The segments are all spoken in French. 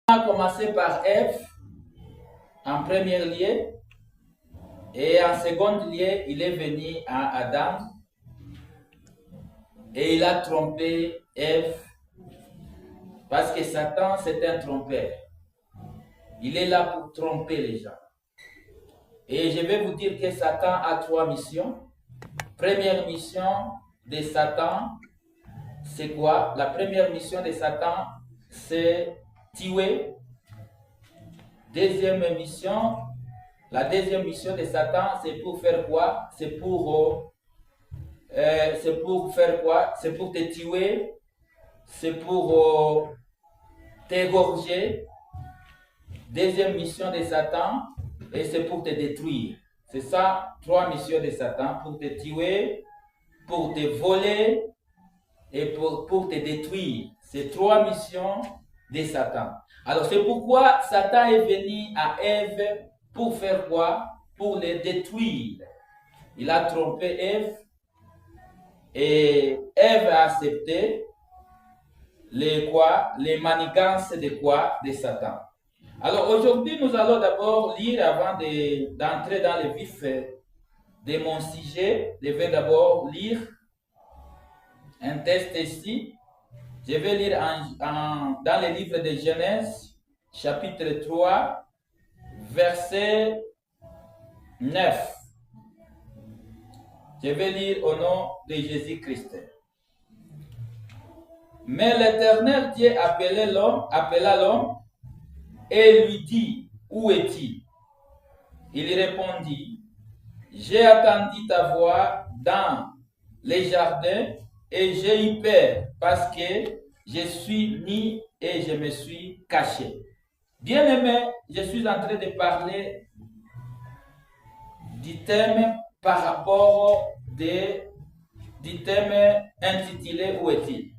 a commencé par Ève en premier lieu, et en second lieu, il est venu à Adam et il a trompé Ève parce que Satan, c'est un trompeur. Il est là pour tromper les gens. Et je vais vous dire que Satan a 3 missions. Première mission de Satan, c'est quoi? La première mission de Satan, c'est tuer. Deuxième mission, la deuxième mission de Satan, c'est pour faire quoi? C'est pour faire quoi? C'est pour te tuer, c'est pour t'égorger. Deuxième mission de Satan, et c'est pour te détruire. C'est ça, 3 missions de Satan, pour te tuer, pour te voler et pour te détruire. C'est 3 missions de Satan. Alors c'est pourquoi Satan est venu à Ève pour faire quoi? Pour les détruire. Il a trompé Ève et Ève a accepté les manigances de Satan. Alors aujourd'hui, nous allons d'abord lire, avant d'entrer dans le vif de mon sujet, je vais d'abord lire un texte ici. Je vais lire dans le livre de Genèse, chapitre 3, verset 9. Je vais lire au nom de Jésus-Christ. Mais l'Éternel Dieu appela l'homme et lui dit, où es-tu? Il répondit, j'ai entendu ta voix dans les jardins et j'ai eu peur parce que je suis nu et je me suis caché. Bien-aimé, je suis en train de parler du thème par rapport du thème intitulé où est-il?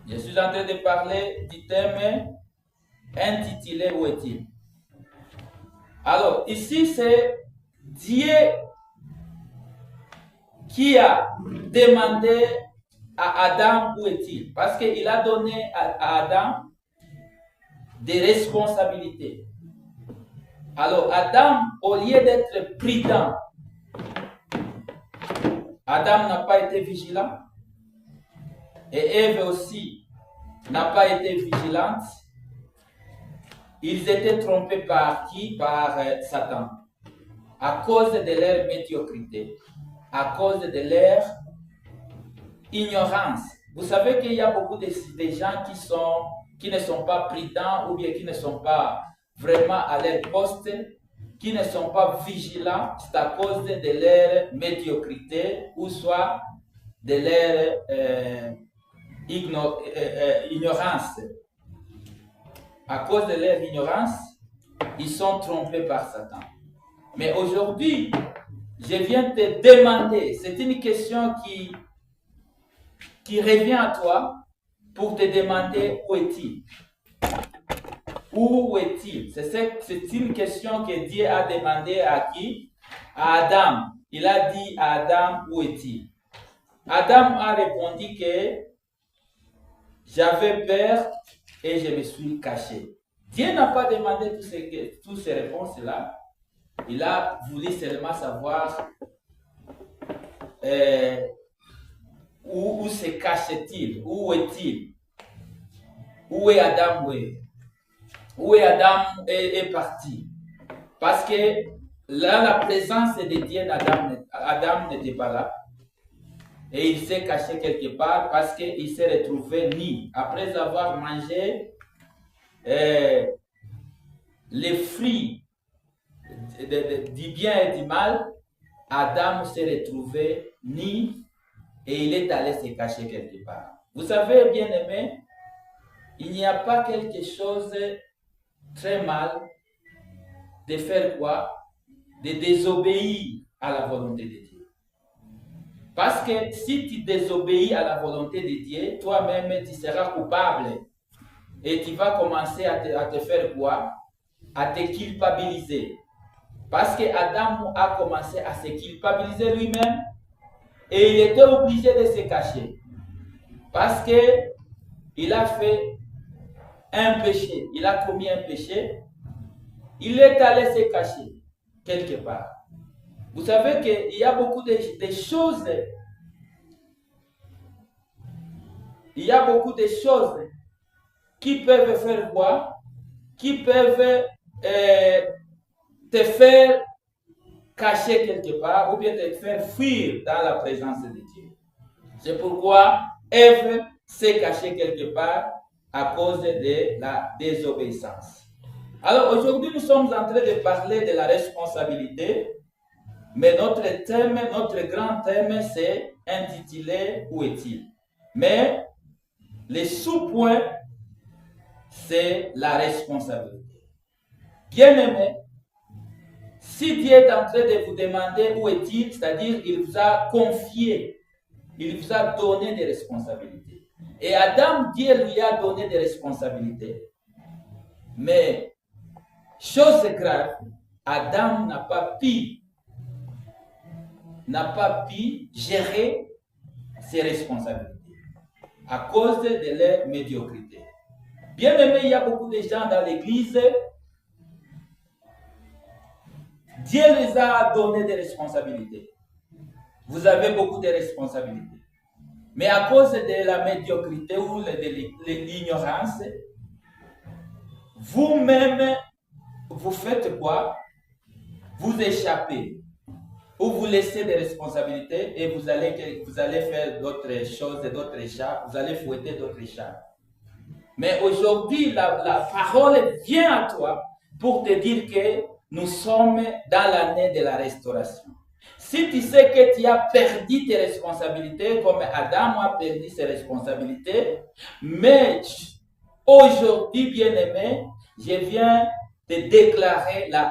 Je suis en train de parler du thème intitulé où est-il? Alors, ici, c'est Dieu qui a demandé à Adam où est-il? Parce qu'il a donné à Adam des responsabilités. Alors, Adam, au lieu d'être prudent, Adam n'a pas été vigilant. Et Ève aussi n'a pas été vigilante. Ils étaient trompés par qui? Par Satan. À cause de leur médiocrité, à cause de leur ignorance. Vous savez qu'il y a beaucoup de gens qui ne sont pas prudents ou bien qui ne sont pas vraiment à leur poste, qui ne sont pas vigilants. C'est à cause de leur médiocrité ou soit de leur ignorance. À cause de leur ignorance, ils sont trompés par Satan. Mais aujourd'hui, je viens te demander, c'est une question qui revient à toi pour te demander où est-il? Où est-il? C'est une question que Dieu a demandé à qui? À Adam. Il a dit à Adam, où est-il? Adam a répondu que j'avais peur et je me suis caché. Dieu n'a pas demandé toutes ces réponses-là. Il a voulu seulement savoir où se cache-t-il, où est-il, où est Adam, où est Adam est parti. Parce que là, la présence de Dieu, Adam n'était pas là. Et il s'est caché quelque part parce qu'il s'est retrouvé nu. Après avoir mangé les fruits du bien et du mal, Adam s'est retrouvé nu et il est allé se cacher quelque part. Vous savez, bien aimé, il n'y a pas quelque chose de très mal de faire quoi? De désobéir à la volonté de Dieu. Parce que si tu désobéis à la volonté de Dieu, toi-même tu seras coupable et tu vas commencer à te faire quoi? À te culpabiliser. Parce que Adam a commencé à se culpabiliser lui-même et il était obligé de se cacher. Parce que il a fait un péché, il a commis un péché, il est allé se cacher quelque part. Vous savez qu'il y a beaucoup de choses, il y a beaucoup de choses qui peuvent faire quoi? Qui peuvent te faire cacher quelque part ou bien te faire fuir dans la présence de Dieu. C'est pourquoi Ève s'est cachée quelque part à cause de la désobéissance. Alors aujourd'hui, nous sommes en train de parler de la responsabilité, mais notre thème, notre grand thème, c'est intitulé « Où est-il ?» Mais le sous-point, c'est la responsabilité. Bien-aimés, si Dieu est en train de vous demander où est-il, c'est-à-dire il vous a confié, il vous a donné des responsabilités. Et Adam, Dieu lui a donné des responsabilités. Mais, chose grave, Adam n'a pas pu gérer ses responsabilités à cause de leur médiocrité. Bien aimé, il y a beaucoup de gens dans l'église, Dieu les a donné des responsabilités. Vous avez beaucoup de responsabilités. Mais à cause de la médiocrité ou de l'ignorance, vous-même, vous faites quoi? Vous échappez. Ou vous laissez des responsabilités et vous allez faire d'autres choses, d'autres chats. Vous allez fouetter d'autres chats. Mais aujourd'hui, la parole vient à toi pour te dire que nous sommes dans l'année de la restauration. Si tu sais que tu as perdu tes responsabilités, comme Adam a perdu ses responsabilités, mais aujourd'hui, bien-aimé, je viens de déclarer la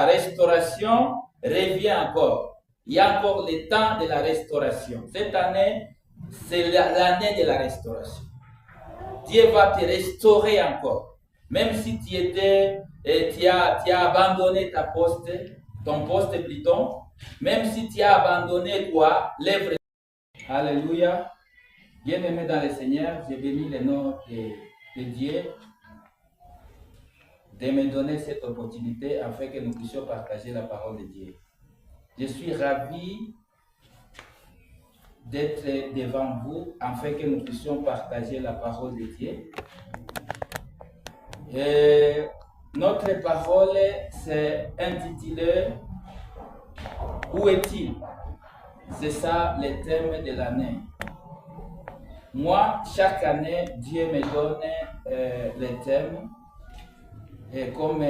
restauration revient encore. Il y a encore le temps de la restauration. Cette année, c'est l'année de la restauration. Dieu va te restaurer encore. Même si tu as abandonné ton poste plutôt, même si tu as abandonné quoi, l'œuvre. Alléluia. Bien-aimé dans le Seigneur, je bénis le nom de Dieu de me donner cette opportunité afin que nous puissions partager la parole de Dieu. Je suis ravi d'être devant vous afin que nous puissions partager la parole de Dieu. Et notre parole c'est intitulé « Où est-il ?» C'est ça le thème de l'année. Moi, chaque année, Dieu me donne les thèmes. Et comme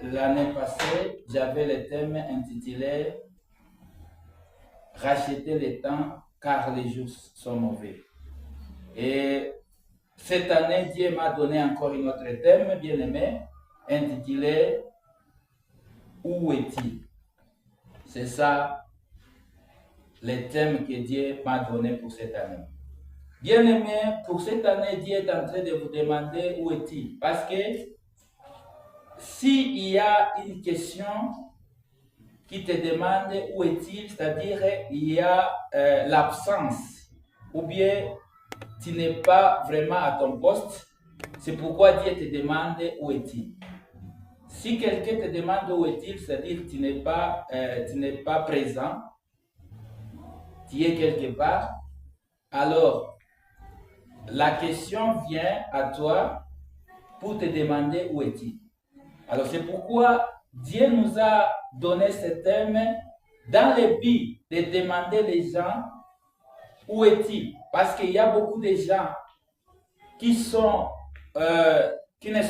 l'année passée, j'avais le thème intitulé « Racheter le temps car les jours sont mauvais ». Et cette année, Dieu m'a donné encore un autre thème, bien aimé, intitulé « Où est-il ?» C'est ça le thème que Dieu m'a donné pour cette année. Bien aimé, pour cette année, Dieu est en train de vous demander où est-il. Parce que s'il y a une question qui te demande où est-il, c'est-à-dire il y a l'absence, ou bien tu n'es pas vraiment à ton poste, c'est pourquoi Dieu te demande où est-il. Si quelqu'un te demande où est-il, c'est-à-dire que tu n'es pas présent, tu es quelque part, alors la question vient à toi pour te demander où est-il. Alors c'est pourquoi Dieu nous a donné ce thème dans le but de demander les gens où est-il. Parce qu'il y a beaucoup de gens qui ne sont pas qui ne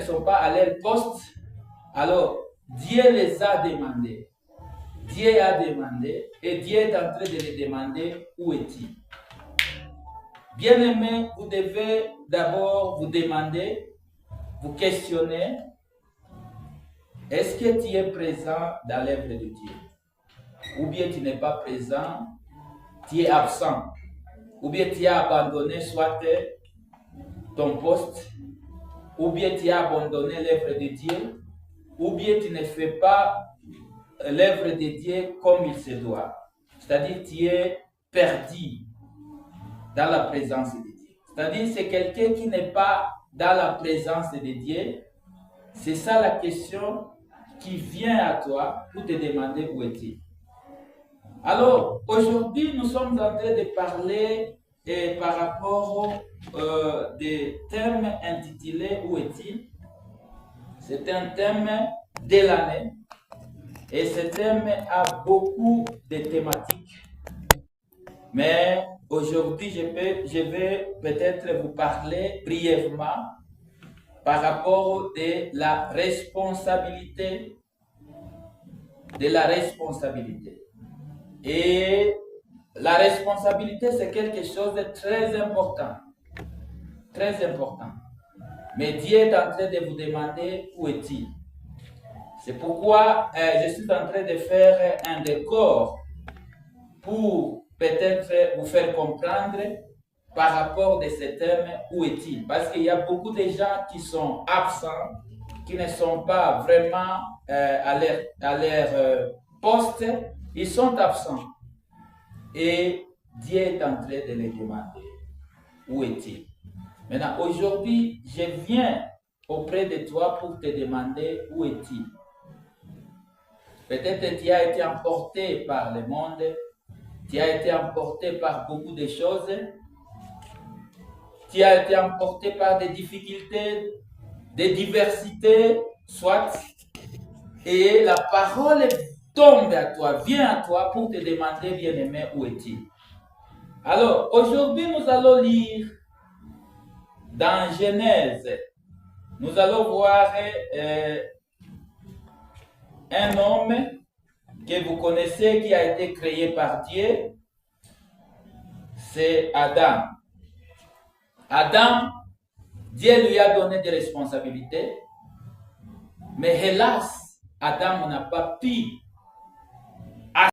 sont pas à leur poste. Alors Dieu les a demandés. Dieu a demandé et Dieu est en train de les demander où est-il. Bien-aimé, vous devez d'abord vous demander, vous questionner, est-ce que tu es présent dans l'œuvre de Dieu? Ou bien tu n'es pas présent, tu es absent. Ou bien tu as abandonné soit ton poste, ou bien tu as abandonné l'œuvre de Dieu, ou bien tu ne fais pas l'œuvre de Dieu comme il se doit. C'est-à-dire tu es perdu. dans la présence de Dieu. C'est-à-dire, c'est quelqu'un qui n'est pas dans la présence de Dieu. C'est ça la question qui vient à toi pour te demander où est-il. Alors, aujourd'hui, nous sommes en train de parler par rapport des thèmes intitulés Où est-il? C'est un thème de l'année et ce thème a beaucoup de thématiques. Mais aujourd'hui, je vais peut-être vous parler brièvement par rapport de la responsabilité. Et la responsabilité, c'est quelque chose de très important. Très important. Mais Dieu est en train de vous demander où est-il. C'est pourquoi je suis en train de faire un décor pour peut-être vous faire comprendre par rapport de ce thème où est-il. Parce qu'il y a beaucoup de gens qui sont absents, qui ne sont pas vraiment à leur poste, ils sont absents. Et Dieu est en train de les demander où est-il. Maintenant, aujourd'hui, je viens auprès de toi pour te demander où est-il. Peut-être tu as été emporté par le monde, tu as été emporté par beaucoup de choses, tu as été emporté par des difficultés, des diversités, soit, et la parole tombe à toi, vient à toi pour te demander, bien-aimé, où est-il. Alors, aujourd'hui, nous allons lire dans Genèse, nous allons voir un homme que vous connaissez qui a été créé par Dieu, c'est Adam. Adam, Dieu lui a donné des responsabilités, mais hélas, Adam n'a pas pu